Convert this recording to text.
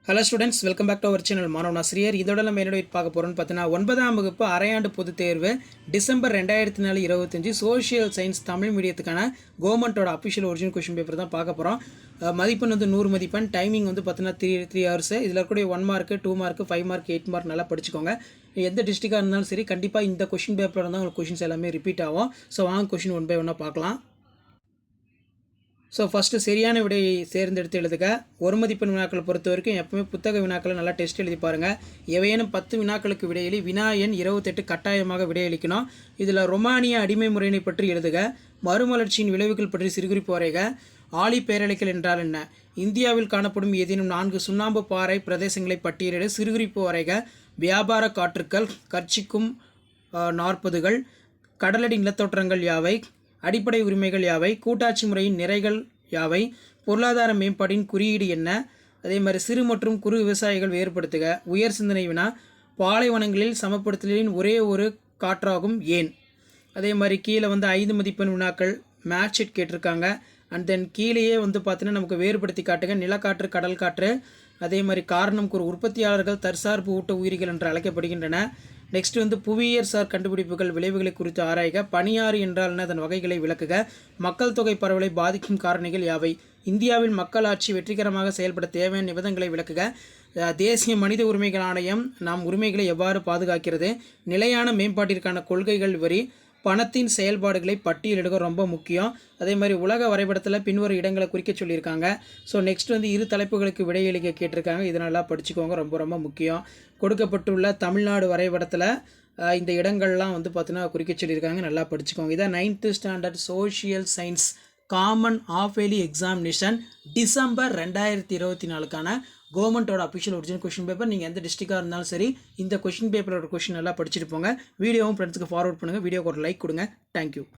Hello students, welcome back to our channel Maanavan Aasiriyar. இதோட நம்ம என்னோட பார்க்க போகிறோம்னு பார்த்தீங்கன்னா 9ஆம் வகுப்பு அரையாண்டு பொதுத் தேர்வு டிசம்பர் 2024-25 சோஷியல் சயின்ஸ் தமிழ் மீடியத்துக்கான கவர்மெண்ட்டோட அஃபிஷியல் ஒரிஜினல் கொஷின் பேப்பர் தான் பார்க்க போகிறோம். மதிப்பெண் வந்து 100 மதிப்பெண், டைமிங் வந்து பார்த்தீங்கன்னா 3 ஹவர்ஸ். இதில் இருக்கக்கூடிய 1 மார்க், 2 மார்க், 5 மார்க், 8 மார்க் நல்லா படிச்சுக்கோங்க. எந்த டிஸ்ட்ரிக்டாக இருந்தாலும் சரி, கண்டிப்பாக இந்த கொஷின் பேப்பரில் இருந்தால் உங்களுக்கு கொஷின்ஸ் எல்லாமே ரிப்பீட் ஆகும். ஸோ வாங்க கொஷின் ஒன் பை ஒன்னாக பார்க்கலாம். ஸோ ஃபஸ்ட்டு சரியான விடையை தேர்ந்தெடுத்து எழுதுக. ஒரு மதிப்பெண் வினாக்களை பொறுத்த வரைக்கும் எப்பவுமே புத்தக வினாக்களை நல்லா டெஸ்ட் எழுதி பாருங்கள். எவையேனும் 10 வினாக்களுக்கு விடையளி, வினா எண் 28 கட்டாயமாக விடையளிக்கணும். இதில் ரொமானிய அடிமை முறையினை பற்றி எழுதுக. மறுமலர்ச்சியின் விளைவுகள் பற்றி சிறுகுறிப்பு வரைக. ஆழி பேரலைகள் என்றால் என்ன? இந்தியாவில் காணப்படும் ஏதேனும் 4 சுண்ணாம்பு பாறை பிரதேசங்களை பட்டியலிட சிறுகுறிப்பு வரைக. வியாபார காற்றுக்கள், கர்ச்சிக்கும் நாற்பதுகள், கடலடி நிலத்தோற்றங்கள் யாவை? அடிப்படை உரிமைகள் யாவை? கூட்டாட்சி முறையின் நிறைகள் யாவை? பொருளாதார மேம்பாட்டின் குறியீடு என்ன? அதே மாதிரி சிறு மற்றும் குறு விவசாயிகள் வேறுபடுத்துக. உயர் சிந்தனை வினா. பாலைவனங்களில் சமப்படுத்தலின் ஒரே ஒரு காற்றாகும் ஏன்? அதே மாதிரி கீழே வந்து 5 மதிப்பெண் வினாக்கள் மேட்ச் ஷீட் கேட்டிருக்காங்க. அண்ட் தென் கீழேயே வந்து பார்த்தீங்கன்னா நமக்கு வேறுபடுத்தி காட்டுங்க. நிலக்காற்று, கடல் காற்று, அதே மாதிரி காரணம் கூறு. உற்பத்தியாளர்கள் தற்சார்பு ஊட்ட உயிரிகள் என்று அழைக்கப்படுகின்றன. நெக்ஸ்ட் வந்து புவியியல் சார் கண்டுபிடிப்புகள் விளைவுகளை குறித்து ஆராய்க. பனியாறு என்றால் என்ன? அதன் வகைகளை விளக்குக. மக்கள் தொகை பரவலை பாதிக்கும் காரணிகள் யாவை? இந்தியாவில் மக்களாட்சி வெற்றிகரமாக செயல்பட தேவையான நிபந்தனைகளை விளக்குக. தேசிய மனித உரிமைகள் ஆணையம் நாம் உரிமைகளை எவ்வாறு பாதுகாக்கிறது? நிலையான மேம்பாட்டிற்கான கொள்கைகள் வரி. பணத்தின் செயல்பாடுகளை பட்டியலிடுக, ரொம்ப முக்கியம். அதே மாதிரி உலக வரைபடத்தில் பின்வரும் இடங்களை குறிக்க சொல்லியிருக்காங்க. ஸோ நெக்ஸ்ட் வந்து இரு தலைப்புகளுக்கு விடையளிக்க கேட்டிருக்காங்க. இதனெல்லாம் படிச்சுக்கோங்க, ரொம்ப ரொம்ப முக்கியம். கொடுக்கப்பட்டுள்ள தமிழ்நாடு வரைபடத்தில் இந்த இடங்கள்லாம் வந்து பார்த்தீங்கன்னா குறிக்க சொல்லியிருக்காங்க, நல்லா படிச்சுக்கோங்க. இதான் 9th standard social science common half yearly examination December 2024க்கான கவர்மெண்ட்டோட அஃபிஷியல் ஒரிஜினல் கொஷின் பேப்பர். நீங்கள் எந்த டிஸ்ட்ரிக்டாக இருந்தாலும் சரி, இந்த கொஷின் பேப்பரோட கொஷின் நல்லா படிச்சுட்டு போங்க. வீடியோவும் ஃப்ரெண்ட்ஸுக்கு ஃபார்வர்ட் பண்ணுங்கள். வீடியோக்கு ஒரு லைக் கொடுங்க. தேங்க்யூ.